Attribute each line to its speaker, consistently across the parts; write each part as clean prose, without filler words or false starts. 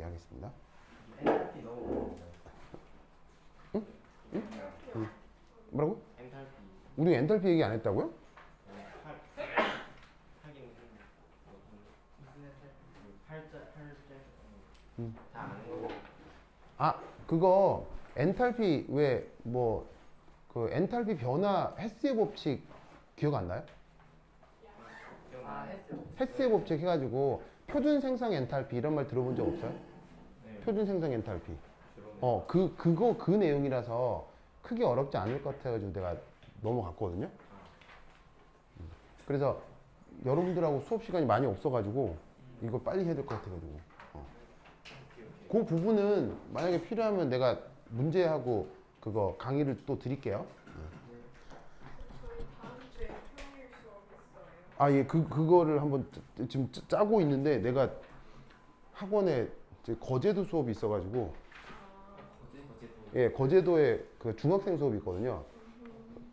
Speaker 1: 얘기하겠습니다.
Speaker 2: 엔탈피 너무
Speaker 1: 응? 응? 응. 뭐라고?
Speaker 2: 엔탈피
Speaker 1: 우리 엔탈피 얘기 안 했다고요?
Speaker 2: 하긴 무슨 엔탈피 팔자 다 아는 거.
Speaker 1: 아, 그거 엔탈피 왜 뭐 그 엔탈피 변화 헤스의 법칙 기억 안 나요? 헤스의 법칙 해가지고 표준 생성 엔탈피 이런 말 들어본 적 없어요?
Speaker 2: 네.
Speaker 1: 표준 생성 엔탈피.
Speaker 2: 들어오네.
Speaker 1: 그거 그 내용이라서 크게 어렵지 않을 것 같아가지고 내가 넘어갔거든요. 그래서 여러분들하고 수업 시간이 많이 없어가지고 이거 빨리 해야 될 것 같아가지고. 그 부분은 만약에 필요하면 내가 문제하고 그거 강의를 또 드릴게요.
Speaker 3: 저희 다음 주에 평일 수업 있어요.
Speaker 1: 아, 예, 그거를 한번 지금 짜고 있는데 내가 학원에 이제 거제도 수업이 있어가지고 예, 거제도에 그 중학생 수업이 있거든요.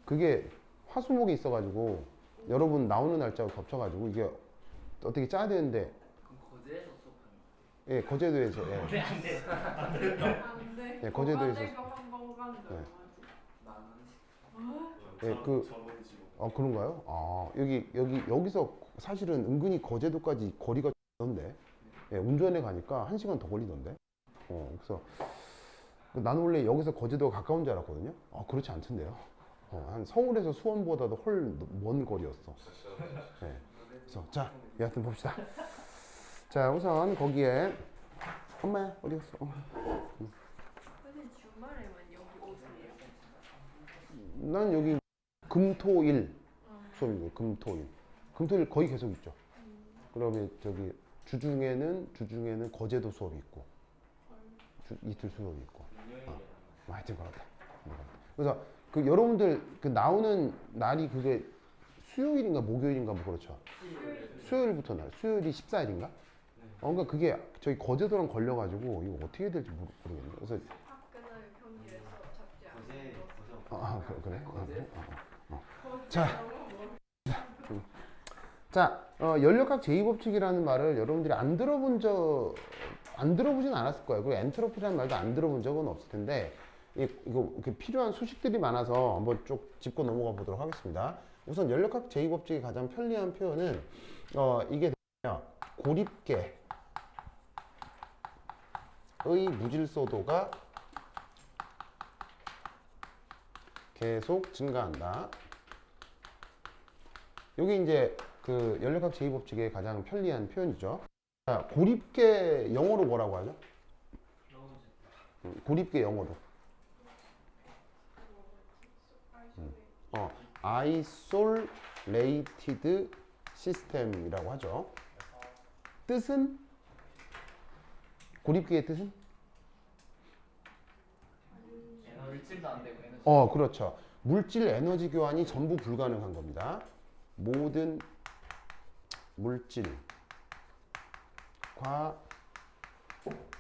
Speaker 1: 그게 화수목에 있어가지고 여러분 나오는 날짜가 겹쳐가지고 이게 어떻게 짜야 되는데
Speaker 4: 그럼 거제에서 수업하는
Speaker 1: 예, 거제도에서 예,
Speaker 2: 안 돼.
Speaker 3: 안 돼.
Speaker 1: 네, 거제도에서.
Speaker 3: 한번 가는데
Speaker 1: 네.
Speaker 3: 얼마지?
Speaker 4: 만 원씩.
Speaker 1: 예, 그런가요? 아, 여기서 사실은 은근히 거제도까지 거리가 있던데 예, 운전해 가니까 1시간 더 걸리던데 그래서 나는 원래 여기서 거제도가 가까운 줄 알았거든요. 그렇지 않던데요. 한 서울에서 수원보다도 훨 먼 거리였어. 예. 그래서 자, 여하튼 봅시다. 자, 우선 거기에 엄마 어디 갔어?
Speaker 3: 선생님 주말에만 여기 오세요?
Speaker 1: 난 여기 금토일 수업이고 금토일 거의 계속 있죠. 그러면 저기 주중에는 거제도 수업이 있고 이틀 수업이 있고 하여튼 그렇다. 그래서 그 여러분들 그 나오는 날이 그게 수요일인가 목요일인가 뭐 그렇죠. 수요일부터 날 수요일이 14일인가? 그러니까 그게 저희 거제도랑 걸려가지고 이거 어떻게 해야 될지 모르겠네요. 그래서
Speaker 3: 학교는 평일에서 잡지 않는
Speaker 1: 그래?
Speaker 4: 거제?
Speaker 1: 자, 연력학 제2법칙이라는 말을 여러분들이 안 들어보진 않았을 거예요. 그리고 엔트로피라는 말도 안 들어본 적은 없을 텐데, 이거 필요한 수식들이 많아서 한번 쭉 짚고 넘어가 보도록 하겠습니다. 우선 연력학 제2법칙의 가장 편리한 표현은, 이게 되면 고립계의 무질서도가 계속 증가한다. 여기 이제 그 연력학 제2법칙의 가장 편리한 표현이죠. 자, 고립계 영어로 뭐라고 하죠? 고립계 영어로. isolated system이라고 하죠. 뜻은? 고립계의 뜻은?
Speaker 4: 물질도 안 되고 에너지.
Speaker 1: 그렇죠. 물질 에너지 교환이 전부 불가능한 겁니다. 모든 물질과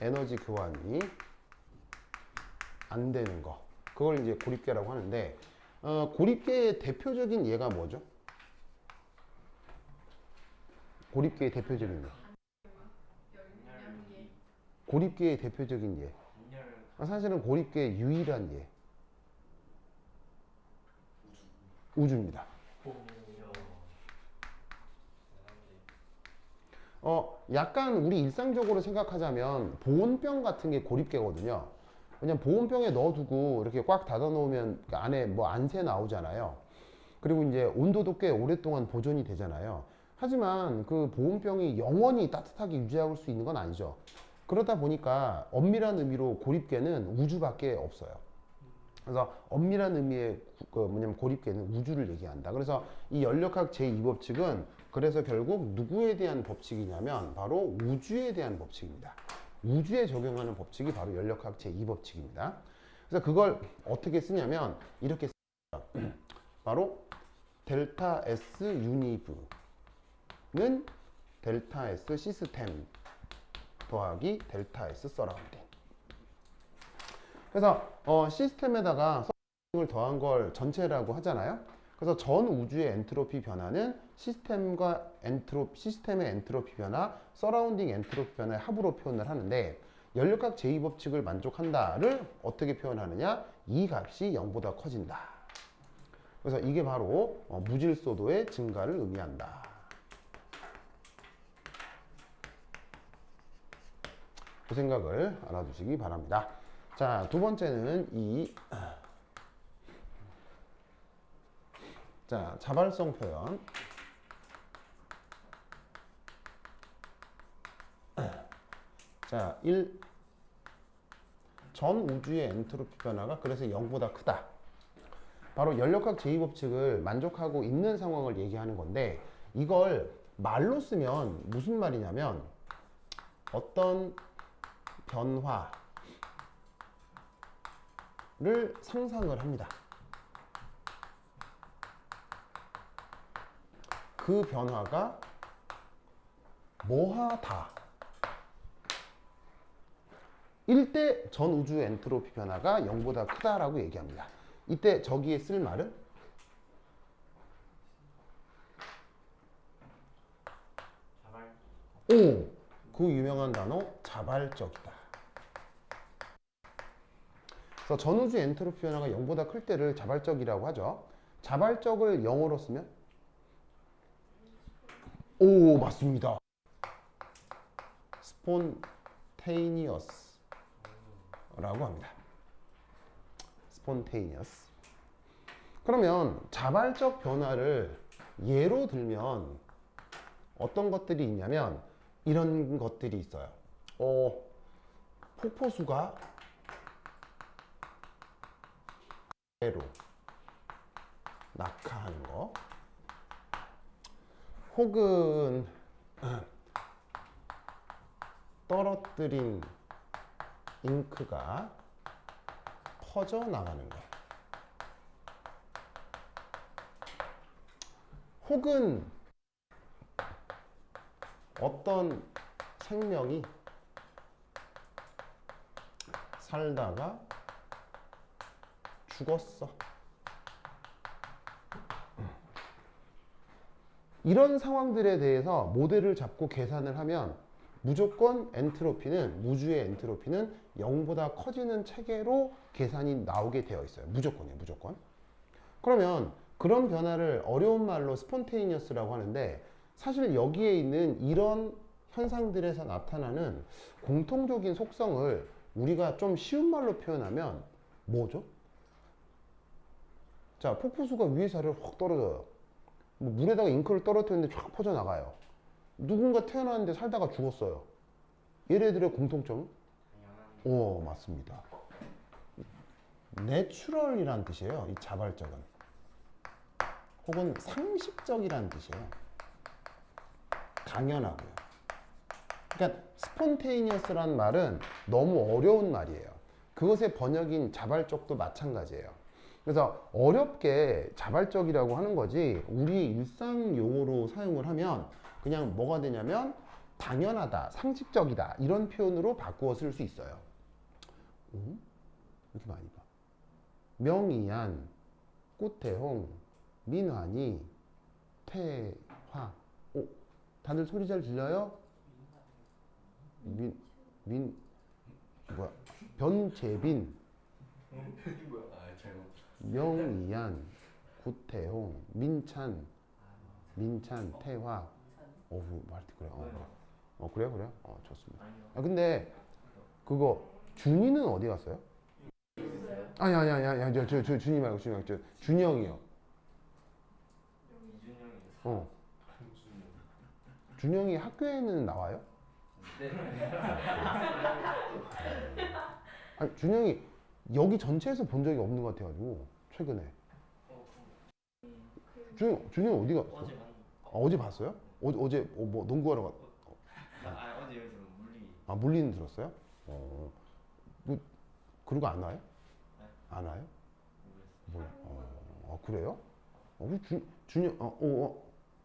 Speaker 1: 에너지 교환이 안 되는 거. 그걸 이제 고립계라고 하는데, 고립계의 대표적인 예가 뭐죠? 고립계의 대표적인 예. 고립계의 대표적인 예. 사실은 고립계의 유일한 예. 우주입니다. 약간 우리 일상적으로 생각하자면 보온병 같은 게 고립계거든요. 왜냐면 보온병에 넣어두고 이렇게 꽉 닫아 놓으면 그 안에 뭐 안새 나오잖아요. 그리고 이제 온도도 꽤 오랫동안 보존이 되잖아요. 하지만 그 보온병이 영원히 따뜻하게 유지할 수 있는 건 아니죠. 그러다 보니까 엄밀한 의미로 고립계는 우주밖에 없어요. 그래서 엄밀한 의미의 고립계는 우주를 얘기한다. 그래서 이 연력학 제2법칙은 그래서 결국 누구에 대한 법칙이냐면 바로 우주에 대한 법칙입니다. 우주에 적용하는 법칙이 바로 연력학 제2법칙입니다. 그래서 그걸 어떻게 쓰냐면 이렇게 씁니다. 바로 델타 S 유니브는 델타 S 시스템 더하기 델타 S 서라운딩. 그래서 시스템에다가 서라운딩을 더한 걸 전체라고 하잖아요. 그래서 전 우주의 엔트로피 변화는 시스템의 엔트로피 변화, 서라운딩 엔트로피 변화의 합으로 표현을 하는데, 연력학 제2법칙을 만족한다를 어떻게 표현하느냐? 이 값이 0보다 커진다. 그래서 이게 바로 무질소도의 증가를 의미한다. 그 생각을 알아두시기 바랍니다. 자, 두 번째는 자, 자발성 표현. 자, 1. 전 우주의 엔트로피 변화가 그래서 0보다 크다. 바로 연력학 제2법칙을 만족하고 있는 상황을 얘기하는 건데, 이걸 말로 쓰면 무슨 말이냐면 어떤 변화를 상상을 합니다. 그 변화가 뭐하다. 이때 전 우주 엔트로피 변화가 0보다 크다라고 얘기합니다. 이때 저기에 쓸 말은
Speaker 2: 자발.
Speaker 1: 오! 그 유명한 단어 자발적이다. 그래서 전 우주 엔트로피 변화가 0보다 클 때를 자발적이라고 하죠. 자발적을 영어로 쓰면 오, 맞습니다. spontaneous 라고 합니다. spontaneous. 그러면 자발적 변화를 예로 들면 어떤 것들이 있냐면 이런 것들이 있어요. 폭포수가 아래로 낙하하는 거, 혹은 떨어뜨린 잉크가 퍼져나가는 거, 혹은 어떤 생명이 살다가 죽었어. 이런 상황들에 대해서 모델을 잡고 계산을 하면 무조건 엔트로피는, 우주의 엔트로피는 0보다 커지는 체계로 계산이 나오게 되어 있어요. 무조건이에요, 무조건. 그러면 그런 변화를 어려운 말로 스폰테이니어스라고 하는데, 사실 여기에 있는 이런 현상들에서 나타나는 공통적인 속성을 우리가 좀 쉬운 말로 표현하면 뭐죠? 자, 폭포수가 위에서 아래로 확 떨어져요. 뭐 물에다가 잉크를 떨어뜨렸는데 쫙 퍼져나가요. 누군가 태어났는데 살다가 죽었어요. 얘네들의 공통점은? 오, 맞습니다. 내추럴이란 뜻이에요. 이 자발적은. 혹은 상식적이란 뜻이에요. 당연하고요. 그러니까 스폰테이니어스란 말은 너무 어려운 말이에요. 그것의 번역인 자발적도 마찬가지예요. 그래서 어렵게 자발적이라고 하는 거지, 우리 일상 용어로 사용을 하면 그냥 뭐가 되냐면 당연하다, 상식적이다, 이런 표현으로 바꾸어 쓸 수 있어요. 이렇게 많이 봐. 명이안, 꾸태홍, 민환이, 태화. 다들 소리 잘 들려요? 변재빈, 명이안, 구태홍, 민찬, 태화. 말도 그래. 그래요? 좋습니다. 근데 그거 준이는 어디 갔어요? 아니, 저 준이 말고 준영이요.
Speaker 2: 이준영이.
Speaker 1: 준영이 학교에는 나와요? 아니, 준영이 여기 전체에서 본 적이 없는 것 같아가지고 최근에. 준영 어디 갔어?
Speaker 2: 어제
Speaker 1: 어제 봤어요? 어제 뭐 농구하러 갔?
Speaker 2: 어제 여기서 물리.
Speaker 1: 물리는 들었어요? 뭐 그러고 안 와요?
Speaker 2: 네.
Speaker 1: 안 와요?
Speaker 2: 모르겠어요.
Speaker 1: 그래요? 우리 준영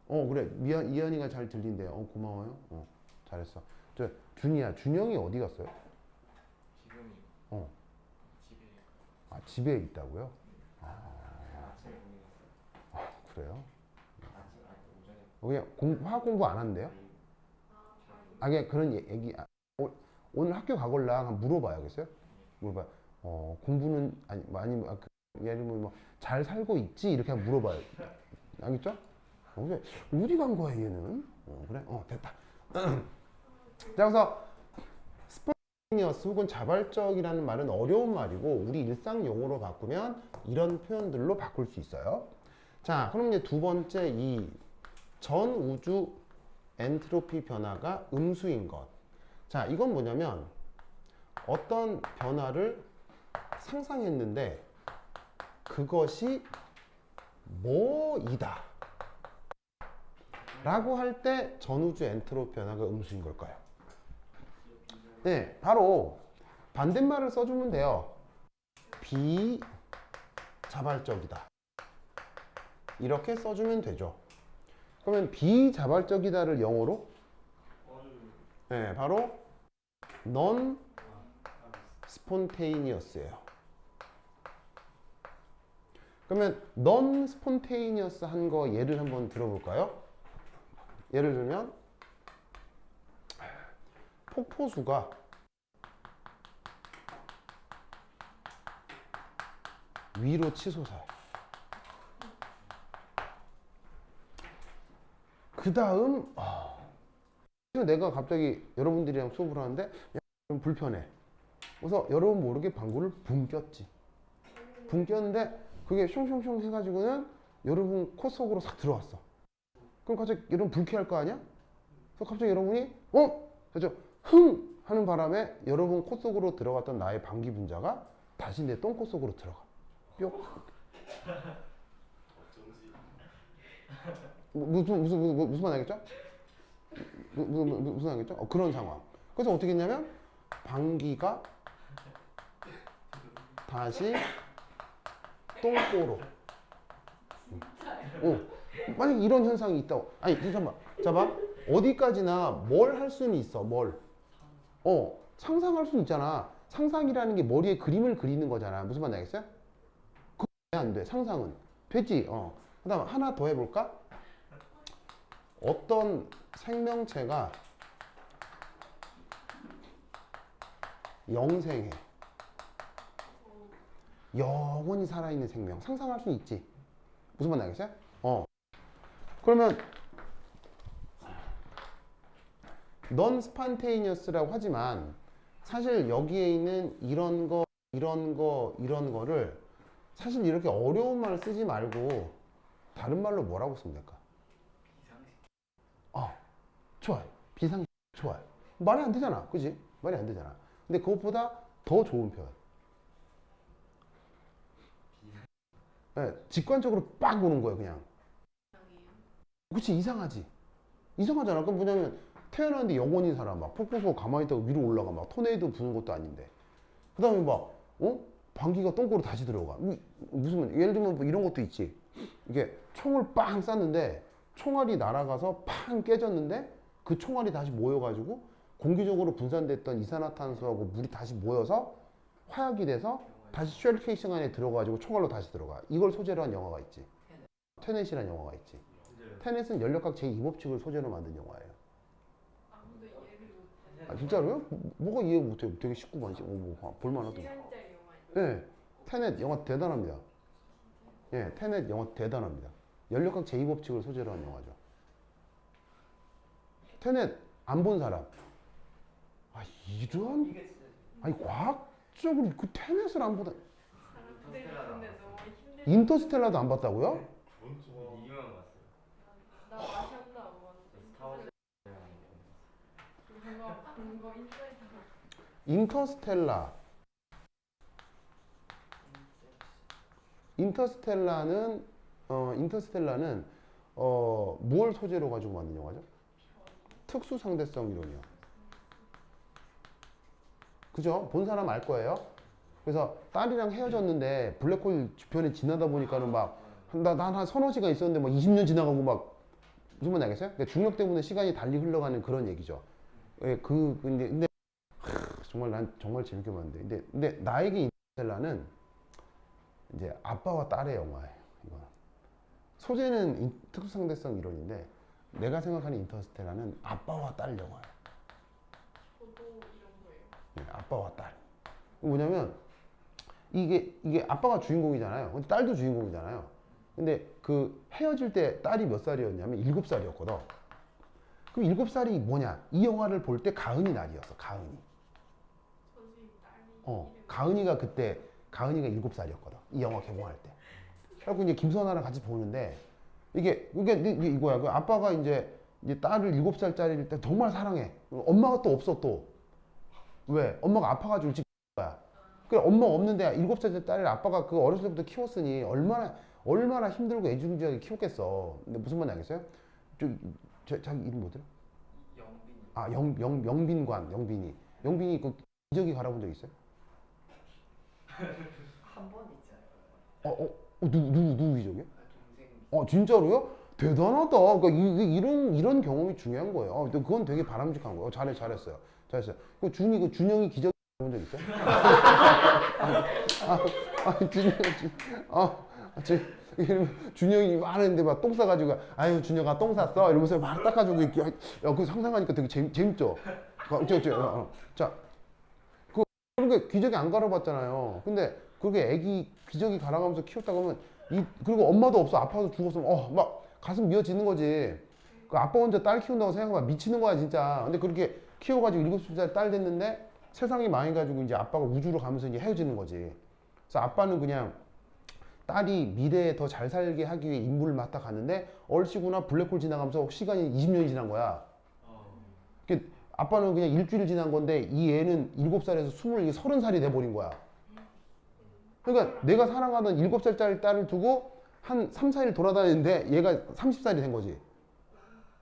Speaker 1: 그래, 이한이가 잘 들린대요. 고마워요. 잘했어. 준이야, 준영이 어디 갔어요?
Speaker 2: 지금이 집에.
Speaker 1: 집에 있다고요?
Speaker 2: 아침에 공부 갔어요.
Speaker 1: 그래요?
Speaker 2: 오전에.
Speaker 1: 그냥 화학 공부 안 한대요? 그냥 그런 얘기. 오늘 학교 가걸랑 한번 물어봐야겠어요? 물어봐. 공부는 아니면 예를 들면 뭐 잘 살고 있지 이렇게 한번 물어봐요. 알겠죠? 근데 어디 간 거야 얘는? 그래? 됐다. 자, 그래서 스폰테니어스 혹은 자발적이라는 말은 어려운 말이고 우리 일상 용어로 바꾸면 이런 표현들로 바꿀 수 있어요. 자, 그럼 이제 두 번째 이 전 우주 엔트로피 변화가 음수인 것. 자, 이건 뭐냐면 어떤 변화를 상상했는데 그것이 뭐이다 라고 할 때 전우주 엔트로피 변화가 음수인 걸까요? 네, 바로 반대말을 써주면 돼요. 비자발적이다 이렇게 써주면 되죠. 그러면 비자발적이다를 영어로 네, 바로 non spontaneous예요. 그러면 non spontaneous 한 거 예를 한번 들어볼까요? 예를 들면 폭포수가 위로 치솟아요. 그 다음 내가 갑자기 여러분들이랑 수업을 하는데 좀 불편해. 그래서 여러분 모르게 방구를 붕 꼈지. 붕 꼈는데 그게 숑숑숑 해가지고는 여러분 코 속으로 싹 들어왔어. 그럼 갑자기 여러분 불쾌할 거 아니야? 그래서 갑자기 여러분이 그래서 흥 하는 바람에 여러분 코 속으로 들어갔던 나의 방귀 분자가 다시 내 똥코 속으로 들어가. 뿅. 무슨 말 알겠죠? 무슨 말 알겠죠? 그런 상황. 그래서 어떻게 했냐면 방귀가 다시 똥꼬로. 만약 이런 현상이 있다고. 아니 잠깐만. 자봐. 어디까지나 뭘 할 수는 있어. 뭘. 상상할 수는 있잖아. 상상이라는 게 머리에 그림을 그리는 거잖아. 무슨 말 알겠어요? 그거 왜 안 돼? 상상은. 되지. 그 다음 하나 더 해볼까? 어떤 생명체가 영생해. 영원히 살아있는 생명. 상상할 수 있지. 무슨 말 알겠어요? 그러면 non spontaneous라고 하지만 사실 여기에 있는 이런 거를 사실 이렇게 어려운 말을 쓰지 말고 다른 말로 뭐라고 쓰면 될까? 좋아요. 비상식 좋아요. 말이 안 되잖아. 그지? 말이 안 되잖아. 근데 그것보다 더 좋은 표현. 네, 직관적으로 빡 오는 거예요, 그냥. 그치, 이상하지? 이상하잖아. 그럼 뭐냐면, 태어났는데 영원히 살아. 막, 폭포수 가만히 있다가 위로 올라가. 막, 토네이도 부는 것도 아닌데. 그 다음에 막, 방귀가 똥꼬로 다시 들어가. 무슨, 예를 들면 뭐 이런 것도 있지. 이게 총을 빵 쐈는데, 총알이 날아가서 팡 깨졌는데, 그 총알이 다시 모여가지고, 공기적으로 분산됐던 이산화탄소하고 물이 다시 모여서, 화약이 돼서, 다시 쉘 케이싱 안에 들어가지고 총알로 다시 들어가. 이걸 소재로 한 영화가 있지. 테넷이라는 영화가 있지. 테넷은 연력학 제2법칙을 소재로 만든 영화예요.
Speaker 3: 아무도 이해를 못해.
Speaker 1: 아, 진짜로요? 뭐가 이해 못해요? 되게 쉽고 많이 볼만하더라고요.
Speaker 3: 2년짜리 영화.
Speaker 1: 네, 테넷 영화 대단합니다. 예, 테넷 영화 대단합니다. 연력학 제2법칙을 소재로 한 영화죠. 테넷 안 본 사람. 이런 아니 과학적으로 그 테넷을 안 보다.
Speaker 3: 사람들이 근데 너무 힘들어.
Speaker 1: 인터스텔라도 안 봤다고요?
Speaker 2: 이유만 봤어요.
Speaker 3: 나 마셨나 안 봤는데.
Speaker 2: 스타워즈
Speaker 3: 그거 인사이트.
Speaker 1: 인터스텔라는 뭘 소재로 가지고 만든 영화죠? 특수 상대성 이론이요. 그죠? 본 사람 알 거예요. 그래서 딸이랑 헤어졌는데 블랙홀 주변에 지나다 보니까는 막 난 한 서너 시간 있었는데 막 20년 지나가고 막 무슨 말인지 알겠어요? 그러니까 중력 때문에 시간이 달리 흘러가는 그런 얘기죠. 예, 근데 정말 난 정말 재밌게 봤는데 근데 나에게 인터스텔라는 이제 아빠와 딸의 영화예요. 이거 소재는 특수상대성 이론인데 내가 생각하는 인터스텔라는 아빠와 딸 영화예요.
Speaker 3: 저도 이런 거예요.
Speaker 1: 네, 아빠와 딸. 뭐냐면 이게 아빠가 주인공이잖아요. 근데 딸도 주인공이잖아요. 근데 그 헤어질 때 딸이 몇 살이었냐면 7살이었거든. 그럼 7살이 뭐냐? 이 영화를 볼 때 가은이 날이었어. 가은이.
Speaker 3: 선생님 딸이
Speaker 1: 가은이가 그때 가은이가 7살이었거든. 이 영화 개봉할 때. 그래갖고 이제 김선아랑 같이 보는데 이게 이거야. 그 아빠가 이제 딸을 7살짜리일 때 정말 사랑해. 엄마가 또 없어 또. 왜? 엄마가 아파가지고 일찍 거야. 그래 엄마가 없는데 7살짜리 딸을 아빠가 그 어렸을 때부터 키웠으니 얼마나 힘들고 애중지하게 키웠겠어. 근데 무슨 말인지 알겠어요? 자기 이름 뭐더라?
Speaker 4: 영빈이.
Speaker 1: 아, 영빈이. 영빈이 그 기저귀 갈아본 적 있어요?
Speaker 4: 한 번 있지 않을까요?
Speaker 1: 누구 기저귀요?
Speaker 4: 동생이.
Speaker 1: 진짜로요? 대단하다. 그러니까 이런 경험이 중요한 거예요. 그건 되게 바람직한 거예요. 잘했어요. 그 준영이 기저귀 본 적 있어요? 준영이 말했는데 막 똥 싸가지고 아유 준영아 똥 쌌어 이러면서 막 닦아주고 이렇게 그 상상하니까 되게 재밌죠. 자, 그러니까 기저귀 안 갈아봤잖아요. 근데 그게 애기 기저귀 갈아가면서 키웠다 그러면 그리고 엄마도 없어 아파서 죽었으면 막 가슴 미어지는 거지. 그 아빠 혼자 딸 키운다고 생각하면 미치는 거야 진짜. 근데 그렇게 키워가지고 7살짜리 딸 됐는데 세상이 망해가지고 이제 아빠가 우주로 가면서 이제 헤어지는 거지. 그래서 아빠는 그냥 딸이 미래에 더 잘 살게 하기 위해 임무를 맡아 갔는데 얼씨구나 블랙홀 지나가면서 시간이 20년이 지난 거야. 아빠는 그냥 일주일 지난 건데 이 애는 7살에서 30살이 돼버린 거야. 그러니까 내가 사랑하던 7살짜리 딸을 두고 한 3, 4일 돌아다니는데 얘가 30살이 된 거지.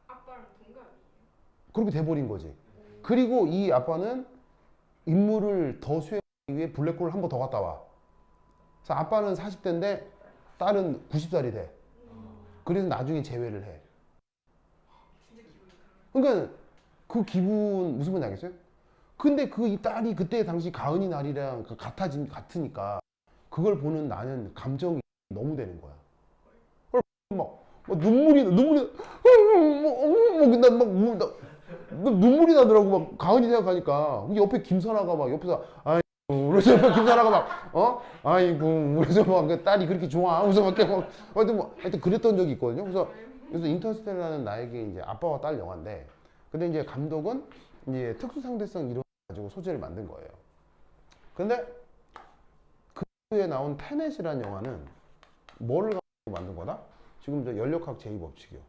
Speaker 3: 아빠랑 동갑이에요.
Speaker 1: 그렇게 돼버린 거지. 그리고 이 아빠는 임무를 더 수행하기 위해 블랙홀을 한 번 더 갔다 와. 그래서 아빠는 40대인데 딸은 90살이 돼. 그래서 나중에 재회를 해.
Speaker 3: 진짜 기분이
Speaker 1: 그러니까 그 기분 무슨 말인지 알겠어요? 근데 이 딸이 그때 당시 가은이 날이랑 같으니까 그걸 보는 나는 감정이 너무 되는 거야. 막 눈물이 나더라고. 막 가은이 생각하니까 옆에 김선아가 막 옆에서 그래서 김선아가 막 아이고 그래서 막 그 딸이 그렇게 좋아 그래서 하여튼 그랬던 적이 있거든요. 그래서 인터스텔라는 나에게 이제 아빠와 딸 영화인데 근데 이제 감독은 이제 특수 상대성 이런 가지고 소재를 만든 거예요. 근데 그 후에 나온 테넷이라는 영화는 뭐를 가지고 만든 거다? 지금 저 연력학 제2법칙이요.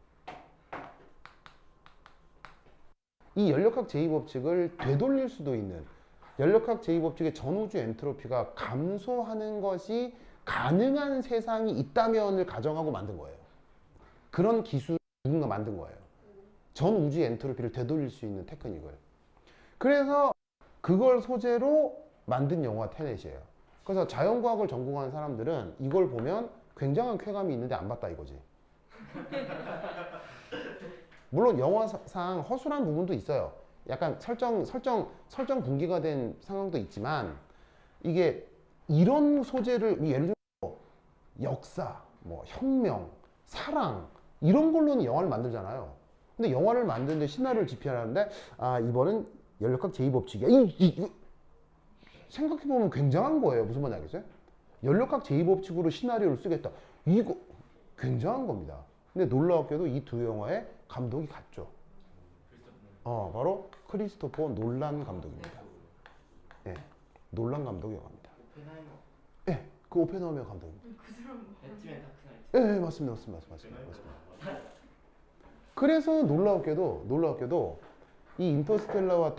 Speaker 1: 이 연력학 제2법칙을 되돌릴 수도 있는 연력학 제2법칙의 전우주 엔트로피가 감소하는 것이 가능한 세상이 있다면을 가정하고 만든 거예요. 그런 기술 누군가 만든 거예요. 전 우주의 엔트로피를 되돌릴 수 있는 테크닉을. 그래서 그걸 소재로 만든 영화 테넷이에요. 그래서 자연과학을 전공한 사람들은 이걸 보면 굉장한 쾌감이 있는데 안 봤다 이거지. 물론 영화상 허술한 부분도 있어요. 약간 설정 붕괴가 된 상황도 있지만 이게 이런 소재를 예를 들어 역사, 뭐 혁명, 사랑 이런 걸로는 영화를 만들잖아요. 근데 영화를 만드는데 시나리오를 집필하는데 이번은 연력학 제2법칙이야. 생각해보면 굉장한 거예요. 무슨 말인지 알겠어요? 연력학 제2법칙으로 시나리오를 쓰겠다. 이거 굉장한 겁니다. 근데 놀라웠게도 이 두 영화의 감독이 같죠. 바로 크리스토퍼 놀란 감독입니다. 예, 놀란 감독이 영화입니다.
Speaker 4: 오펜하이머.
Speaker 1: 예, 그 오펜하이머 감독입니다.
Speaker 3: 그 사람
Speaker 4: 배트맨 다크나이트.
Speaker 1: 예, 맞습니다. 그래서 놀라웠게도 이 인터스텔라와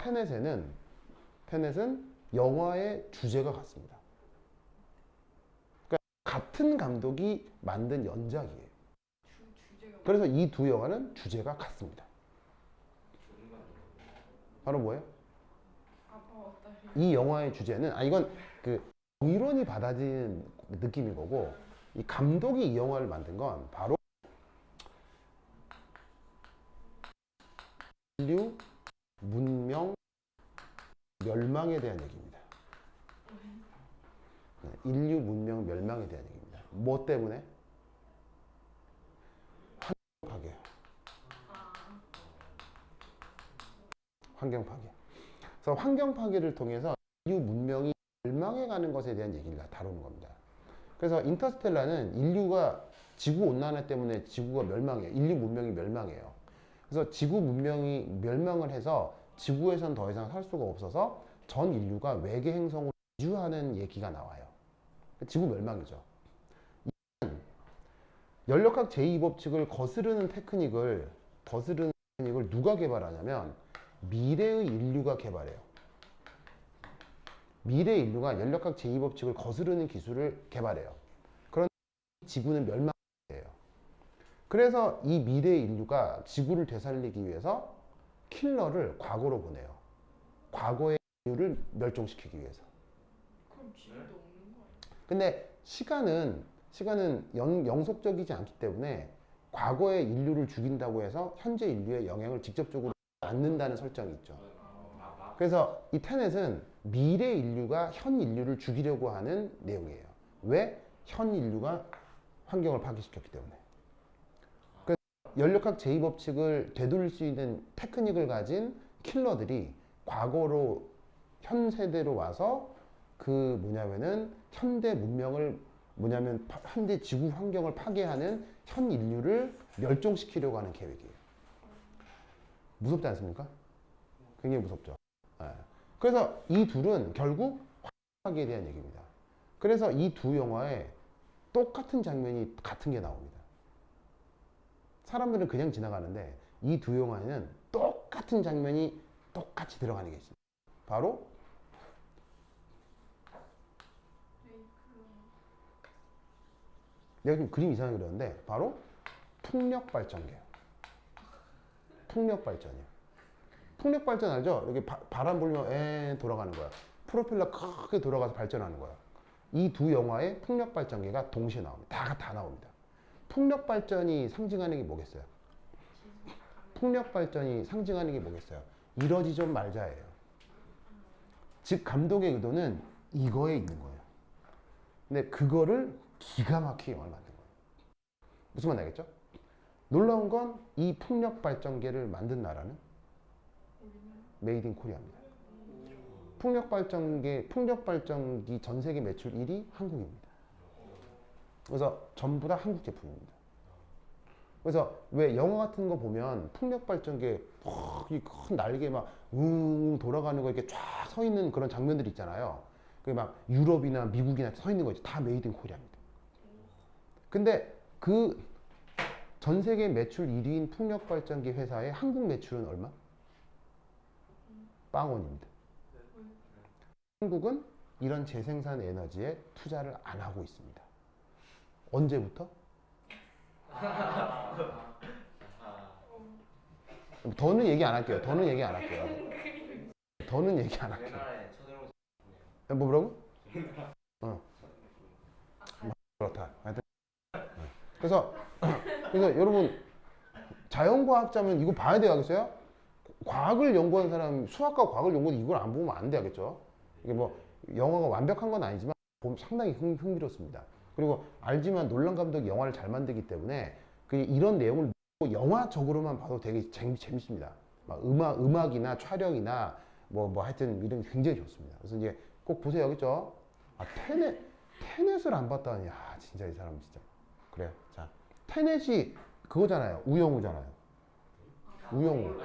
Speaker 1: 테넷은 영화의 주제가 같습니다. 그러니까 같은 감독이 만든 연작이에요.
Speaker 3: 주제가
Speaker 1: 그래서 이 두 영화는 주제가 같습니다. 바로 뭐예요?
Speaker 3: 아빠와 딸이
Speaker 1: 이 영화의 주제는 이건 그 이론이 받아들이는 느낌인 거고 이 감독이 이 영화를 만든 건 바로 인류 문명 멸망에 대한 얘기입니다. 인류 문명 멸망에 대한 얘기입니다. 뭐 때문에? 환경 파괴. 환경 파괴. 그래서 환경 파괴를 통해서 인류 문명이 멸망해가는 것에 대한 얘기를 다루는 겁니다. 그래서 인터스텔라는 인류가 지구 온난화 때문에 지구가 멸망해요. 인류 문명이 멸망해요. 그래서 지구 문명이 멸망을 해서 지구에선 더 이상 살 수가 없어서 전 인류가 외계 행성으로 이주하는 얘기가 나와요. 지구 멸망이죠. 연력학 제2법칙을 거스르는 테크닉을 누가 개발하냐면 미래의 인류가 개발해요. 미래 인류가 연력학 제2법칙을 거스르는 기술을 개발해요. 그런 지구는 멸망해요. 그래서 이 미래 인류가 지구를 되살리기 위해서 킬러를 과거로 보내요. 과거의 인류를 멸종시키기 위해서.
Speaker 3: 그럼 지구도 없는 거 아니야?
Speaker 1: 근데 시간은 영속적이지 않기 때문에 과거의 인류를 죽인다고 해서 현재 인류의 영향을 직접적으로 않는다는 설정이 있죠. 그래서 이 테넷은 미래 인류가 현 인류를 죽이려고 하는 내용이에요. 왜? 현 인류가 환경을 파괴시켰기 때문에. 그래서 연력학 제2법칙을 되돌릴 수 있는 테크닉을 가진 킬러들이 과거로 현 세대로 와서 그 뭐냐면은 현대 문명을 현대 지구 환경을 파괴하는 현 인류를 멸종시키려고 하는 계획이에요. 무섭지 않습니까? 굉장히 무섭죠. 예. 그래서 이 둘은 결국 화학에 대한 얘기입니다. 그래서 이 두 영화에 똑같은 장면이 같은 게 나옵니다. 사람들은 그냥 지나가는데 이 두 영화에는 똑같은 장면이 똑같이 들어가는 게 있습니다. 바로 내가 지금 그림 이상하게 그렸는데 바로 풍력 발전기예요. 풍력 발전이요. 풍력 발전 알죠? 이렇게 바람 불면 돌아가는 거야. 프로펠러 크게 돌아가서 발전하는 거야. 이 두 영화의 풍력 발전기가 동시에 나옵니다. 다 나옵니다. 풍력 발전이 상징하는 게 뭐겠어요? 풍력 발전이 상징하는 게 뭐겠어요? 이러지 좀 말자예요. 즉 감독의 의도는 이거에 있는 거예요. 근데 그거를 기가 막히게 영화를 만든 거예요. 무슨 말 알겠죠? 놀라운 건 이 풍력 발전기를 만든 나라는 메이드 인 코리아입니다. 풍력 발전기 전 세계 매출 1위 한국입니다. 그래서 전부 다 한국 제품입니다. 그래서 왜 영화 같은 거 보면 풍력 발전기에 큰 날개 막 돌아가는 거 이렇게 쫙 서 있는 그런 장면들이 있잖아요. 그게 막 유럽이나 미국이나 서 있는 거지. 다 메이드 인 코리아입니다. 근데 그 전 세계 매출 1위인 풍력 발전기 회사의 한국 매출은 얼마? 빵원입니다. 한국은 이런 재생산 에너지에 투자를 안 하고 있습니다. 언제부터? 더는 얘기 안 할게요. 더는 얘기 안 할게요.
Speaker 2: 우리나라에 쳐들어오지
Speaker 1: 뭐 뭐라고? 그렇다. 하여튼 그래서 여러분 자연과학자면 이거 봐야 되겠어요? 과학을 연구한 사람, 수학과 과학을 연구한 이걸 안 보면 안 되겠죠? 이게 뭐 영화가 완벽한 건 아니지만 보면 상당히 흥미롭습니다. 그리고 알지만 놀란 감독이 영화를 잘 만들기 때문에 이런 내용을 영화적으로만 봐도 되게 재밌습니다. 막 음악이나 촬영이나 뭐 하여튼 이런 게 굉장히 좋습니다. 그래서 이제 꼭 보세요. 알겠죠? 테넷을 안 봤다니. 진짜 이 사람 진짜. 그래요. 자, 테넷이 그거잖아요. 우영우잖아요. 우영우.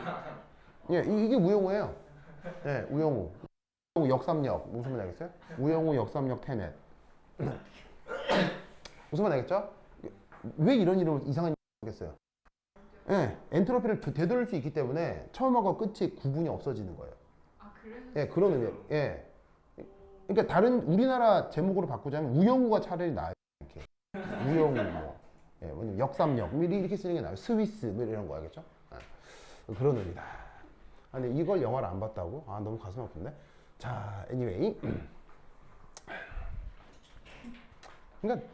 Speaker 1: 예, 이게 우영우예요. 예, 우영우. 우영우 역삼역. 무슨 말 알겠어요? 우영우 역삼역 테넷. 무슨 말 알겠죠? 왜 이런 이름을 이상한 하겠어요? 예, 엔트로피를 되돌릴 수 있기 때문에 처음하고 끝이 구분이 없어지는 거예요.
Speaker 3: 그래서
Speaker 1: 예, 그런 의미. 예. 그러니까 다른 우리나라 제목으로 바꾸자면 우영우가 차라리 나아요. 이렇게. 우영우 뭐. 예, 뭐냐면 역삼역 이렇게 쓰는 게 나아요. 스위스 뭐 이런 거 알겠죠? 예. 그런 의미다. 근데 이걸 영화를 안 봤다고? 너무 가슴 아픈데. 자, anyway. 그러니까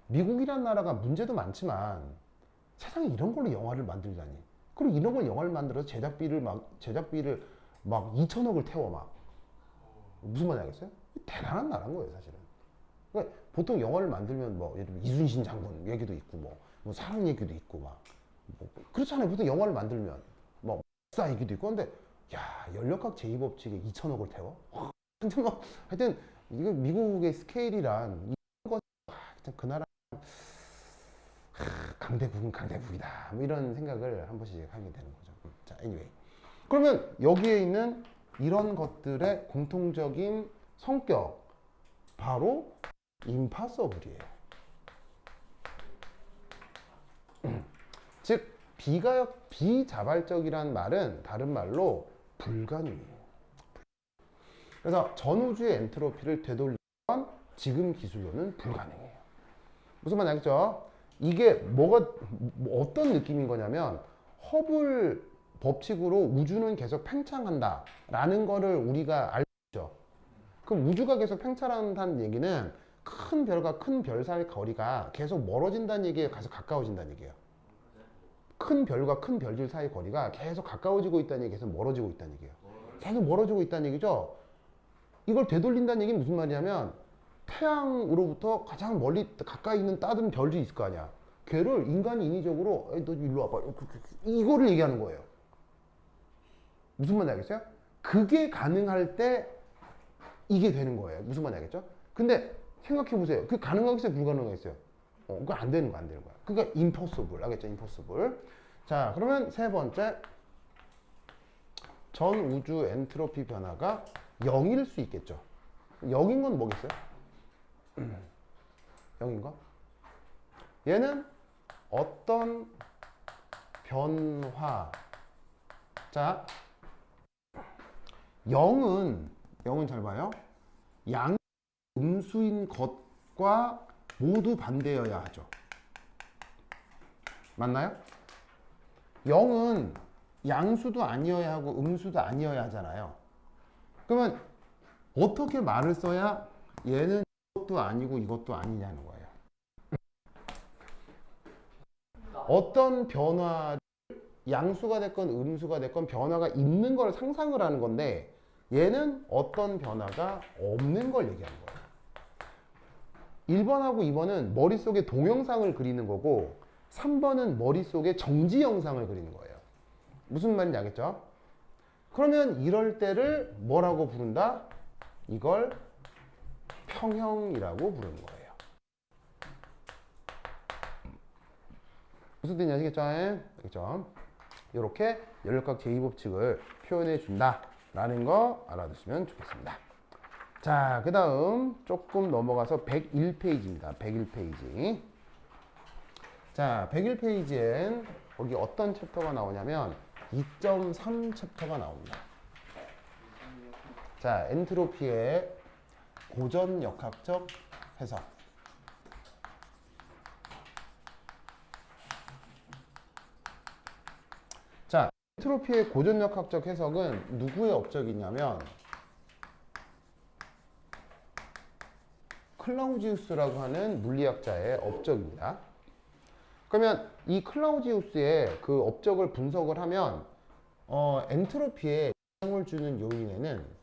Speaker 1: 미국이란 나라가 문제도 많지만 세상에 이런 걸로 영화를 만들다니. 그리고 이런 걸 영화를 만들어서 제작비를 막 2천억을 태워 막. 무슨 말인지 알겠어요? 대단한 나라인 거예요, 사실은. 그러니까 보통 영화를 만들면 뭐 예를 들면 이순신 장군 얘기도 있고 뭐 사랑 얘기도 있고 뭐 그렇잖아요. 보통 영화를 만들면 뭐 역사 얘기도 있고. 근데 야, 연력학 제2법칙에 2천억을 태워? 근데 뭐 하여튼 이거 미국의 스케일이란 이거 그 나라 강대국은 강대국이다. 뭐 이런 생각을 한 번씩 하게 되는 거죠. 자, anyway. 그러면 여기에 있는 이런 것들의 공통적인 성격 바로 impossible이에요. 즉 비자발적이란 말은 다른 말로 불가능해요. 그래서 전우주의 엔트로피를 되돌리면 지금 기술로는 불가능해요. 무슨 말인지 알겠죠? 이게 어떤 느낌인 거냐면 허블 법칙으로 우주는 계속 팽창한다 라는 거를 우리가 알고 있죠. 그럼 우주가 계속 팽창한다는 얘기는 큰 별과 큰 별 사이 거리가 계속 멀어진다는 얘기에 가서 가까워진다는 얘기예요. 큰 별과 큰 별들 사이 거리가 계속 가까워지고 있다는 얘기, 계속 멀어지고 있다는 얘기예요. 계속 멀어지고 있다는 얘기죠. 이걸 되돌린다는 얘기는 무슨 말이냐면 태양으로부터 가장 멀리 가까이 있는 다른 별들이 있을 거 아니야. 걔를 인간이 인위적으로 너 일로 와봐 이거를 얘기하는 거예요. 무슨 말인지 알겠어요? 그게 가능할 때 이게 되는 거예요. 무슨 말인지 알겠죠? 근데 생각해 보세요. 그게 가능하겠어요? 불가능하겠어요? 그거 안 되는 거야. 그러니까 impossible. 알겠죠? impossible. 자, 그러면 세 번째. 전 우주 엔트로피 변화가 0일 수 있겠죠. 0인 건 뭐겠어요? 0인 거? 얘는 어떤 변화. 자, 0은 잘 봐요. 양 음수인 것과 모두 반대여야 하죠. 맞나요? 0은 양수도 아니어야 하고 음수도 아니어야 하잖아요. 그러면 어떻게 말을 써야 얘는 이것도 아니고 이것도 아니냐는 거예요. 어떤 변화를 양수가 됐건 음수가 됐건 변화가 있는 걸 상상을 하는 건데 얘는 어떤 변화가 없는 걸 얘기하는 거예요. 1번하고 2번은 머릿속에 동영상을 그리는 거고 3번은 머릿속에 정지 영상을 그리는 거예요. 무슨 말인지 알겠죠? 그러면 이럴 때를 뭐라고 부른다? 이걸 평형이라고 부르는 거예요. 무슨 뜻인지 아시겠죠? 알겠죠? 이렇게 연력학 제2법칙을 표현해 준다 라는 거 알아두시면 좋겠습니다. 자, 그 다음 조금 넘어가서 101페이지입니다. 101페이지. 자, 101페이지엔 거기 어떤 챕터가 나오냐면 2.3 챕터가 나옵니다. 자, 엔트로피의 고전역학적 해석. 자, 엔트로피의 고전역학적 해석은 누구의 업적이냐면 클라우지우스라고 하는 물리학자의 업적입니다. 그러면 이 클라우지우스의 그 업적을 분석을 하면 엔트로피에 영향을 주는 요인에는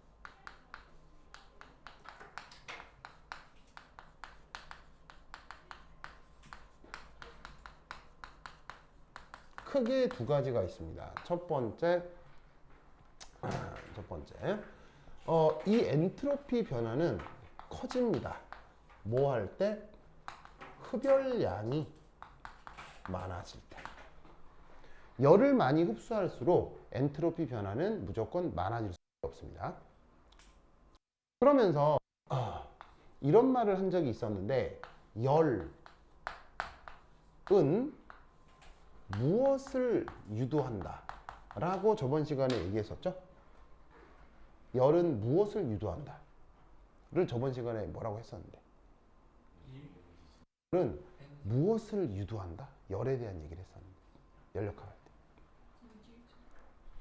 Speaker 1: 크게 두 가지가 있습니다. 첫 번째, 이 엔트로피 변화는 커집니다. 뭐 할 때? 흡열량이 많아질 때. 열을 많이 흡수할수록 엔트로피 변화는 무조건 많아질 수밖에 없습니다. 그러면서 이런 말을 한 적이 있었는데 열은 무엇을 유도한다 라고 저번 시간에 얘기했었죠? 열은 무엇을 유도한다 를 저번 시간에 뭐라고 했었는데 열은 무엇을 유도한다? 열에 대한 얘기를 했었는데 연력학 할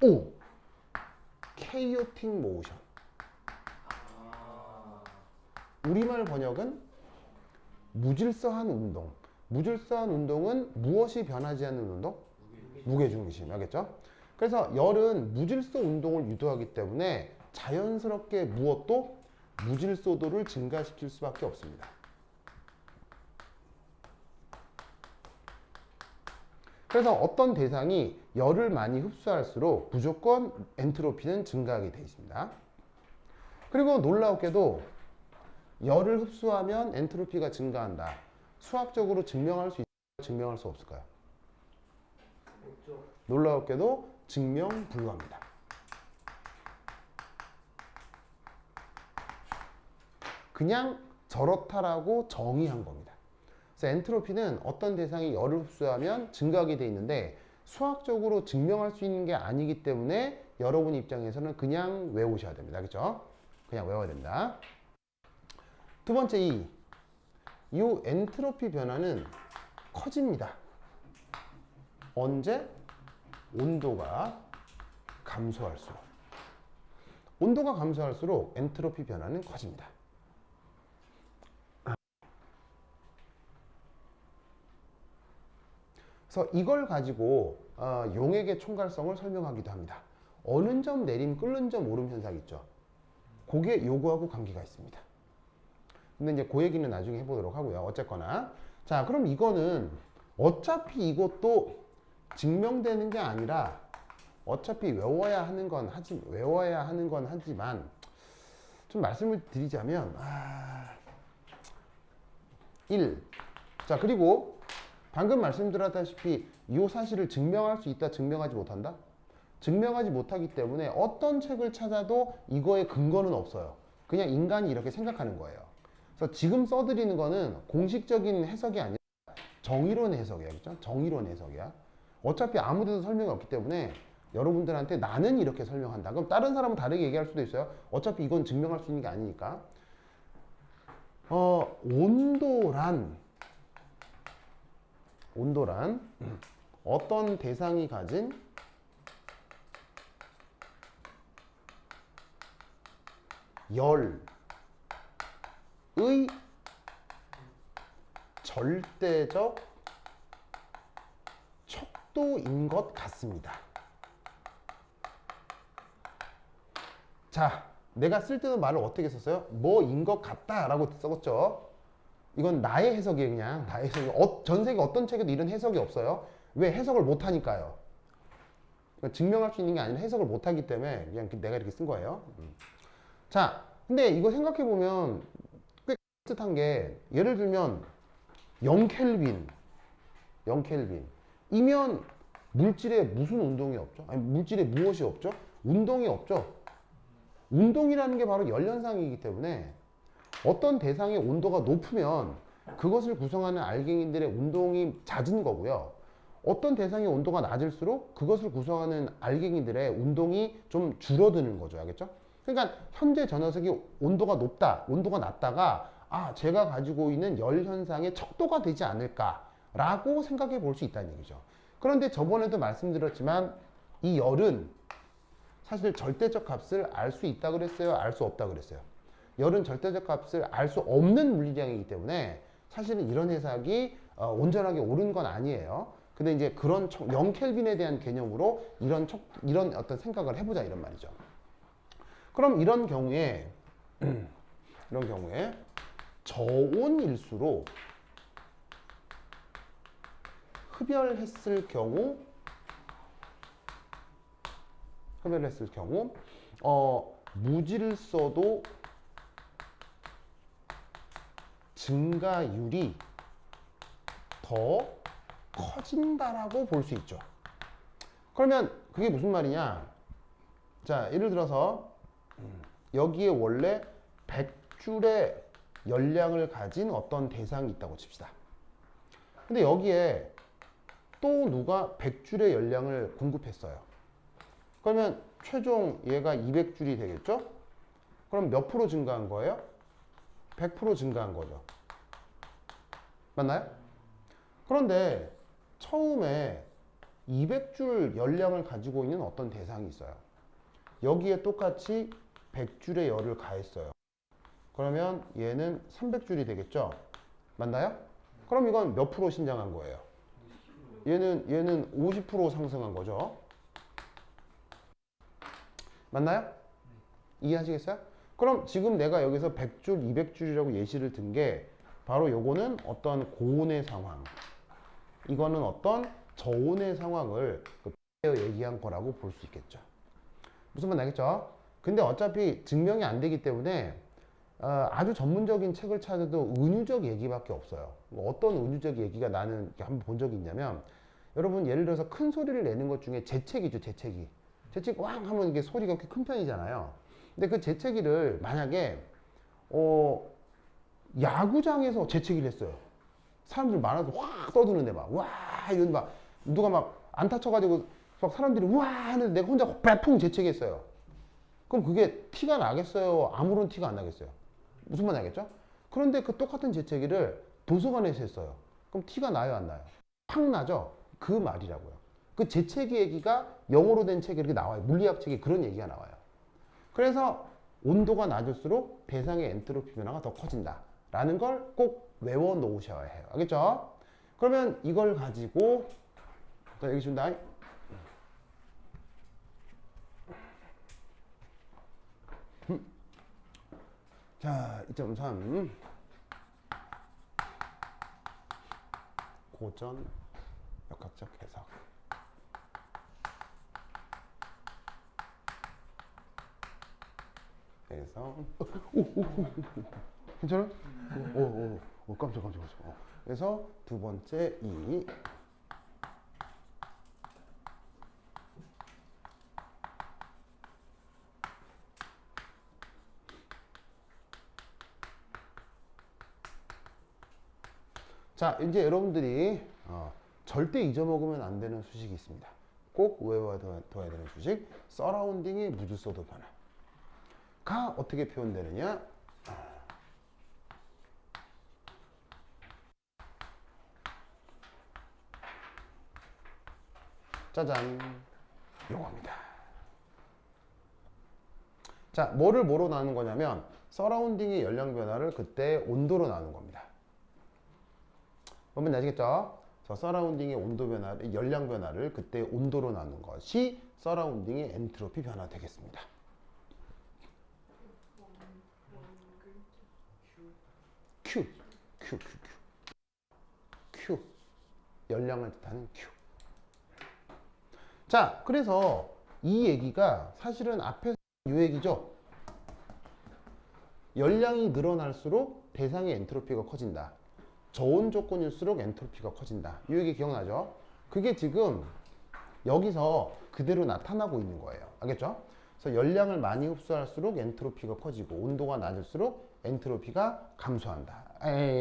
Speaker 1: 때. 오! chaotic motion. 우리말 번역은 무질서한 운동. 무질서한 운동은 무엇이 변하지 않는 운동? 무게중심. 알겠죠? 그래서 열은 무질서 운동을 유도하기 때문에 자연스럽게 무엇도 무질서도를 증가시킬 수밖에 없습니다. 그래서 어떤 대상이 열을 많이 흡수할수록 무조건 엔트로피는 증가하게 되어 있습니다. 그리고 놀랍게도 열을 흡수하면 엔트로피가 증가한다. 수학적으로 증명할 수 있을까요? 증명할 수 없을까요?
Speaker 4: 없죠.
Speaker 1: 놀랍게도 증명 불가합니다. 그냥 저렇다라고 정의한 겁니다. 그래서 엔트로피는 어떤 대상이 열을 흡수하면 증가하게 돼 있는데 수학적으로 증명할 수 있는 게 아니기 때문에 여러분 입장에서는 그냥 외우셔야 됩니다. 그렇죠? 그냥 외워야 됩니다. 두 번째 이 엔트로피 변화는 커집니다. 언제? 온도가 감소할수록. 온도가 감소할수록 엔트로피 변화는 커집니다. 그래서 이걸 가지고 용액의 총괄성을 설명하기도 합니다. 어는 점 내림, 끓는 점 오름 현상 있죠. 그게 요거하고 관계가 있습니다. 근데 이제 그 얘기는 나중에 해보도록 하고요. 어쨌거나 자, 그럼 이거는 어차피 이것도 증명되는 게 아니라 어차피 외워야 하는 건 하지만 좀 말씀을 드리자면 1. 자, 그리고 방금 말씀드렸다시피 이 사실을 증명할 수 있다, 증명하지 못한다? 증명하지 못하기 때문에 어떤 책을 찾아도 이거의 근거는 없어요. 그냥 인간이 이렇게 생각하는 거예요. 그래서 지금 써드리는 거는 공식적인 해석이 아니라 정의론 해석이야. 그렇죠? 정의론 해석이야. 어차피 아무 데도 설명이 없기 때문에 여러분들한테 나는 이렇게 설명한다. 그럼 다른 사람은 다르게 얘기할 수도 있어요. 어차피 이건 증명할 수 있는 게 아니니까. 온도란 어떤 대상이 가진 열의 절대적 척도인 것 같습니다. 자, 내가 쓸 때는 말을 어떻게 썼어요? 뭐인 것 같다 라고 썼죠. 이건 나의 해석이에요. 그냥 나의 해석이. 전 세계 어떤 책에도 이런 해석이 없어요. 왜? 해석을 못하니까요. 그러니까 증명할 수 있는 게 아니라 해석을 못하기 때문에 그냥 내가 이렇게 쓴 거예요. 자, 근데 이거 생각해보면 꽤 뜻한 게, 예를 들면 0켈빈 이면 물질에 무슨 운동이 없죠? 아니, 물질에 무엇이 없죠? 운동이 없죠. 운동이라는 게 바로 열 현상이기 때문에 어떤 대상의 온도가 높으면 그것을 구성하는 알갱인들의 운동이 잦은 거고요. 어떤 대상의 온도가 낮을수록 그것을 구성하는 알갱인들의 운동이 좀 줄어드는 거죠. 알겠죠? 그러니까 현재 저 녀석이 온도가 낮다가 제가 가지고 있는 열 현상의 척도가 되지 않을까라고 생각해 볼 수 있다는 얘기죠. 그런데 저번에도 말씀드렸지만 이 열은 사실 절대적 값을 알 수 있다 그랬어요? 알 수 없다 그랬어요? 열은 절대적 값을 알 수 없는 물리량이기 때문에 사실은 이런 해석이 온전하게 옳은 건 아니에요. 근데 이제 그런 0켈빈에 대한 개념으로 이런 어떤 생각을 해보자 이런 말이죠. 그럼 이런 경우에 저온일수록 흡열했을 경우 무질서도 증가율이 더 커진다라고 볼 수 있죠. 그러면 그게 무슨 말이냐? 자, 예를 들어서 여기에 원래 100줄의 열량을 가진 어떤 대상이 있다고 칩시다. 근데 여기에 또 누가 100줄의 열량을 공급했어요. 그러면 최종 얘가 200줄이 되겠죠? 그럼 몇 프로 증가한 거예요? 100% 증가한 거죠. 맞나요? 그런데 처음에 200줄 열량을 가지고 있는 어떤 대상이 있어요. 여기에 똑같이 100줄의 열을 가했어요. 그러면 얘는 300줄이 되겠죠? 맞나요? 그럼 이건 몇 프로 신장한 거예요? 얘는 50% 상승한 거죠. 맞나요? 이해하시겠어요? 그럼 지금 내가 여기서 100줄, 200줄이라고 예시를 든 게 바로 요거는 어떤 고온의 상황, 이거는 어떤 저온의 상황을 얘기한 거라고 볼 수 있겠죠. 무슨 말 나겠죠? 근데 어차피 증명이 안 되기 때문에 아주 전문적인 책을 찾아도 은유적 얘기밖에 없어요. 어떤 은유적 얘기가 나는 한번 본 적이 있냐면 여러분 예를 들어서 큰 소리를 내는 것 중에 재채기죠. 재채기. 재채기 왕 하면 이게 소리가 꽤 큰 편이잖아요. 근데 그 재채기를 만약에 야구장에서 재채기를 했어요. 사람들 많아서 확 떠드는데 막 와 이런 막 누가 막 안타 쳐가지고 막 사람들이 와 하는데 내가 혼자 배풍 재채기했어요. 그럼 그게 티가 나겠어요? 아무런 티가 안 나겠어요? 무슨 말 나겠죠? 그런데 그 똑같은 재채기를 도서관에서 했어요. 그럼 티가 나요, 안 나요? 확 나죠? 그 말이라고요. 그 재채기 얘기가 영어로 된 책에 이렇게 나와요. 물리학 책에 그런 얘기가 나와요. 그래서 온도가 낮을수록 대상의 엔트로피 변화가 더 커진다. 라는 걸 꼭 외워 놓으셔야 해요. 알겠죠? 그러면 이걸 가지고, 자, 여기 준다. 자, 2.3. 고전 역학적 해석. 그래서 괜찮아? 깜짝. 그래서 두 번째 이 자, 이제 여러분들이 절대 잊어먹으면 안 되는 수식이 있습니다. 꼭 외워둬야 되는 수식. 서라운딩의 무주소도 변화가 어떻게 표현되느냐? 짜잔, 요겁니다. 자, 뭐로 나눈 거냐면 서라운딩의 열량 변화를 그때 온도로 나눈 겁니다. 그러면 아시겠죠? 저 서라운딩의 온도 변화, 열량 변화를 그때 온도로 나눈 것이 서라운딩의 엔트로피 변화 되겠습니다. Q. 열량을 뜻하는 Q. 자, 그래서 이 얘기가 사실은 앞에서 이 얘기죠. 열량이 늘어날수록 대상의 엔트로피가 커진다. 저온 조건일수록 엔트로피가 커진다. 이 얘기 기억나죠? 그게 지금 여기서 그대로 나타나고 있는 거예요. 알겠죠? 그래서 열량을 많이 흡수할수록 엔트로피가 커지고 온도가 낮을수록 엔트로피가 감소한다.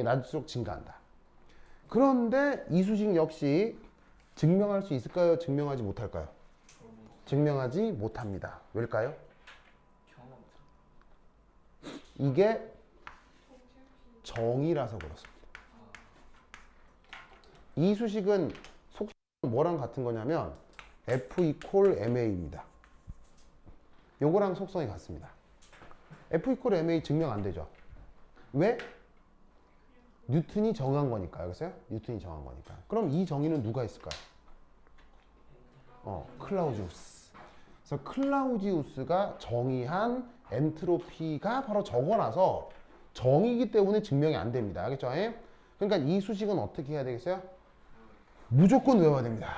Speaker 1: 낮을수록 증가한다. 그런데 이 수식 역시 증명할 수 있을까요? 증명하지 못할까요? 증명하지 못합니다. 왜일까요? 이게 정이라서 그렇습니다. 이 수식은 속성은 뭐랑 같은 거냐면 F equal MA입니다. 요거랑 속성이 같습니다. F equal MA 증명 안 되죠? 왜? 뉴턴이 정한 거니까. 알겠어요? 뉴턴이 정한 거니까. 그럼 이 정의는 누가 했을까요? 클라우지우스. 그래서 클라우지우스가 정의한 엔트로피가 바로 적어놔서 정이기 때문에 증명이 안 됩니다. 알겠죠? 그러니까 이 수식은 어떻게 해야 되겠어요? 무조건 외워야 됩니다.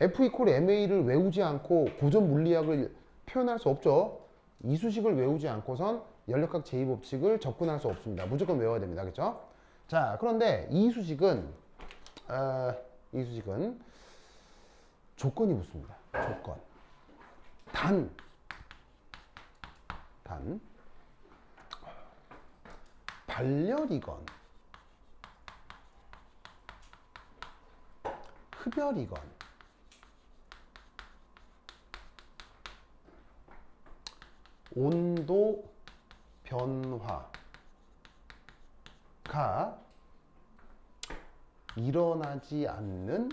Speaker 1: F equal MA를 외우지 않고 고전 물리학을 표현할 수 없죠. 이 수식을 외우지 않고선 연력학 제2법칙을 접근할 수 없습니다. 무조건 외워야 됩니다. 알겠죠? 자, 그런데 이 수식은 조건이 붙습니다. 조건. 단 발열이건 흡열이건 온도 변화가 일어나지 않는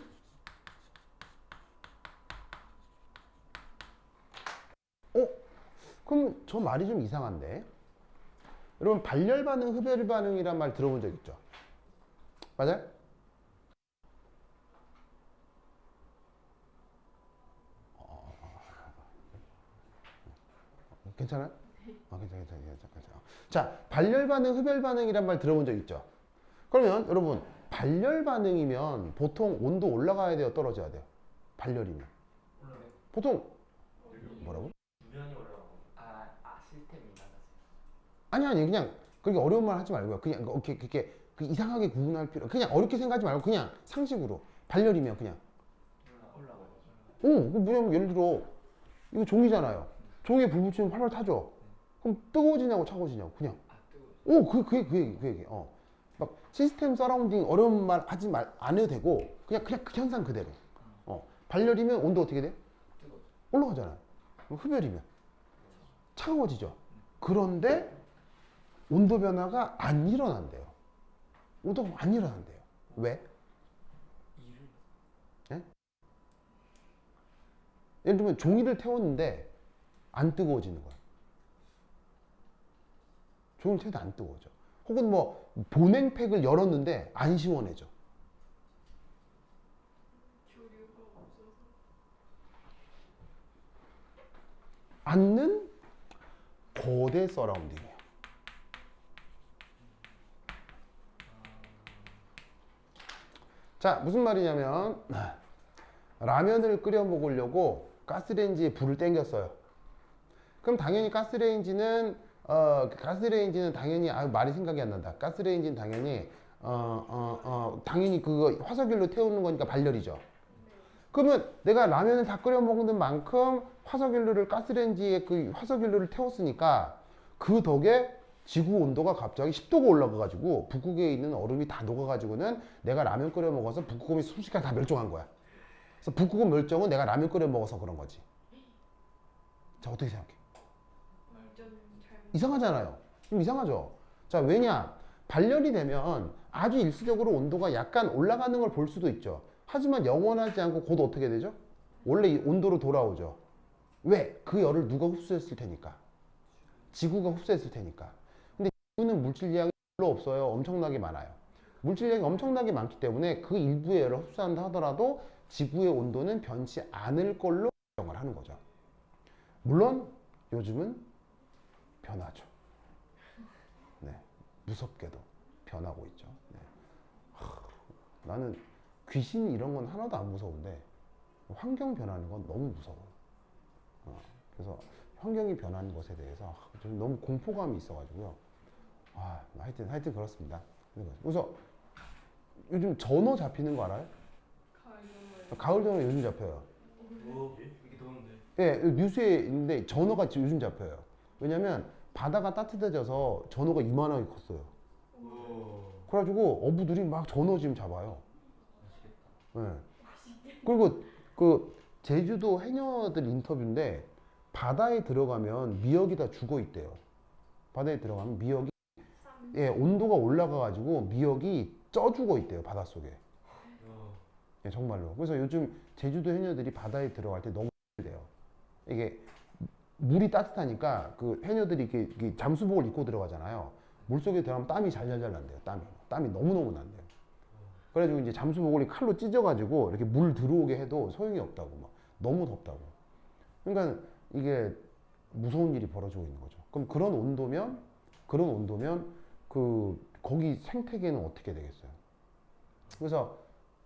Speaker 1: 그럼 저 말이 좀 이상한데? 여러분 발열 반응, 흡열 반응이란 말 들어본 적 있죠? 맞아요? 괜찮아요? 괜찮아. 자, 발열 반응, 흡열 반응이란 말 들어본 적 있죠? 그러면 여러분 발열 반응이면 보통 온도 올라가야 돼요, 떨어져야 돼요? 발열이면 보통 아니 그냥 그렇게 어려운 말 하지 말고요. 그냥 이렇게 그 이상하게 구분할 필요 그냥 어렵게 생각하지 말고 그냥 상식으로 발열이면 그냥
Speaker 4: 올라가요.
Speaker 1: 그 뭐냐면 예를 들어 이거 종이잖아요. 종이에 불 붙이면 활활 타죠. 그럼 뜨거워지냐고 차가워지냐고 그냥
Speaker 4: 아 뜨거.
Speaker 1: 그 얘기 막 시스템 서라운딩 어려운 말 하지 안 해도 되고 그냥 그 현상 그대로 발열이면 온도 어떻게 돼?
Speaker 4: 뜨거.
Speaker 1: 올라가잖아요. 흡열이면 차가워지죠. 그런데 온도 변화가 안 일어난대요. 온도가 안 일어난대요. 왜?
Speaker 4: 이를.
Speaker 1: 예? 예를 들면 종이를 태웠는데 안 뜨거워지는 거야. 종이를 태워도 안 뜨거워져. 혹은 뭐 보냉팩을 열었는데 안 시원해져.
Speaker 3: 교류가 없어서.
Speaker 1: 않는 거대 서라운딩이에요. 자, 무슨 말이냐면 라면을 끓여 먹으려고 가스레인지에 불을 땡겼어요. 그럼 당연히 가스레인지는 당연히 말이 생각이 안 난다. 가스레인지는 당연히 당연히 그거 화석연료 태우는 거니까 발열이죠. 그러면 내가 라면을 다 끓여 먹는 만큼 화석연료를 가스레인지에 그 화석연료를 태웠으니까 그 덕에 지구 온도가 갑자기 10도가 올라가가지고 북극에 있는 얼음이 다 녹아가지고는 내가 라면 끓여 먹어서 북극곰이 순식간에 다 멸종한 거야. 그래서 북극곰 멸종은 내가 라면 끓여 먹어서 그런 거지. 자, 어떻게 생각해?
Speaker 3: 완전 잘못.
Speaker 1: 이상하잖아요. 좀 이상하죠. 자, 왜냐? 발열이 되면 아주 일시적으로 온도가 약간 올라가는 걸 볼 수도 있죠. 하지만 영원하지 않고 곧 어떻게 되죠? 원래 이 온도로 돌아오죠. 왜? 그 열을 누가 흡수했을 테니까. 지구가 흡수했을 테니까. 근데 지구는 물질량이 별로 없어요. 엄청나게 많아요. 물질량이 엄청나게 많기 때문에 그 일부의 열을 흡수한다 하더라도 지구의 온도는 변치 않을 걸로 결정을 하는 거죠. 물론 요즘은 변하죠. 네, 무섭게도 변하고 있죠. 네. 나는 귀신 이런 건 하나도 안 무서운데 환경 변하는 건 너무 무서워. 그래서 환경이 변하는 것에 대해서 좀 너무 공포감이 있어가지고요. 하여튼 그렇습니다. 그래서 요즘 전어 잡히는 거 알아요?
Speaker 3: 가요를.
Speaker 1: 가을 전어 요즘 잡혀요.
Speaker 2: 오, 이게 더운데.
Speaker 1: 예, 뉴스에 있는데 전어가 요즘 잡혀요. 왜냐면 바다가 따뜻해져서 전어가 이만하게 컸어요.
Speaker 2: 오,
Speaker 1: 그래가지고 어부들이 막 전어 지금 잡아요. 예. 그리고 그 제주도 해녀들 인터뷰인데 바다에 들어가면 미역이 다 죽어 있대요. 바다에 들어가면 미역이 온도가 올라가가지고 미역이 쪄 죽어 있대요. 바닷속에. 예, 정말로. 그래서 요즘 제주도 해녀들이 바다에 들어갈 때 너무 돼요. 이게 물이 따뜻하니까 그 해녀들이 이렇게 잠수복을 입고 들어가잖아요. 물속에 들어가면 땀이 잘잘잘 난대요. 땀이 너무너무 난대요. 그래가지고 이제 잠수복을 칼로 찢어가지고 이렇게 물 들어오게 해도 소용이 없다고 막 너무 덥다고. 그러니까 이게 무서운 일이 벌어지고 있는 거죠. 그럼 그런 온도면 그 거기 생태계는 어떻게 되겠어요? 그래서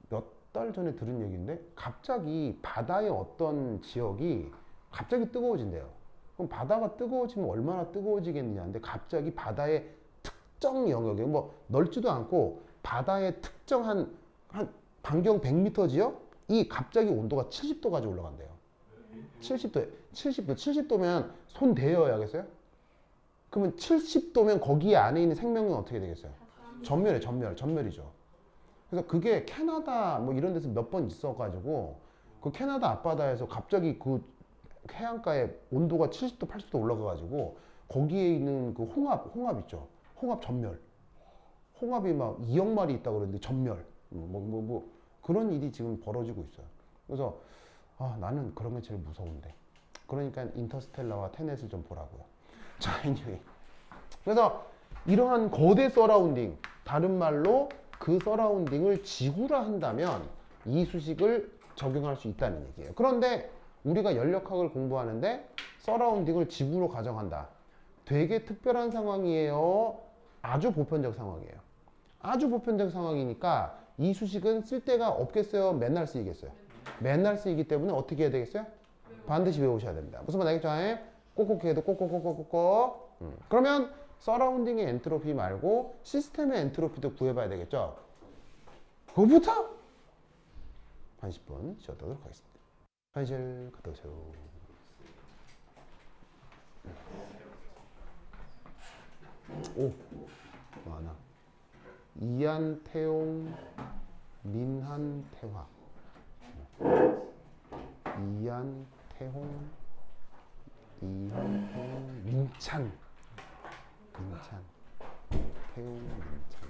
Speaker 1: 몇 달 전에 들은 얘기인데 갑자기 바다의 어떤 지역이 갑자기 뜨거워진대요. 그럼 바다가 뜨거워지면 얼마나 뜨거워지겠느냐인데 갑자기 바다의 특정 영역에 뭐 넓지도 않고 바다의 특정 한 반경 100m 지역이 갑자기 온도가 70도까지 올라간대요. 70도면 손 대여야겠어요? 그러면 70도면 거기 안에 있는 생명은 어떻게 되겠어요? 전멸이죠. 그래서 그게 캐나다 뭐 이런 데서 몇 번 있어가지고 그 캐나다 앞바다에서 갑자기 그 해안가에 온도가 70도, 80도 올라가가지고 거기에 있는 그 홍합 있죠. 홍합 전멸. 홍합이 막 2억 마리 있다고 그러는데 전멸. 그런 일이 지금 벌어지고 있어요. 그래서 나는 그런 게 제일 무서운데. 그러니까 인터스텔라와 테넷을 좀 보라고요. 자, anyway. 그래서 이러한 거대 서라운딩, 다른 말로 그 서라운딩을 지구라 한다면 이 수식을 적용할 수 있다는 얘기예요. 그런데 우리가 연력학을 공부하는데 서라운딩을 지구로 가정한다. 되게 특별한 상황이에요. 아주 보편적 상황이에요. 아주 보편적 상황이니까 이 수식은 쓸 데가 없겠어요? 맨날 쓰이겠어요? 맨날 쓰이기 때문에 어떻게 해야 되겠어요? 반드시 외우셔야 됩니다. 무슨 말 알겠죠? 꼭꼭 해도 꼭꼭꼭꼭꼭. 그러면 서라운딩의 엔트로피 말고 시스템의 엔트로피도 구해봐야 되겠죠? 그거부터 한 10분 쉬었도록 하겠습니다. 화장실 갔다 오세요. 오, 많아. 이한, 태용, 민한, 태화. 이한, 태홍, 이한, 태용, 민찬. 태용, 민찬.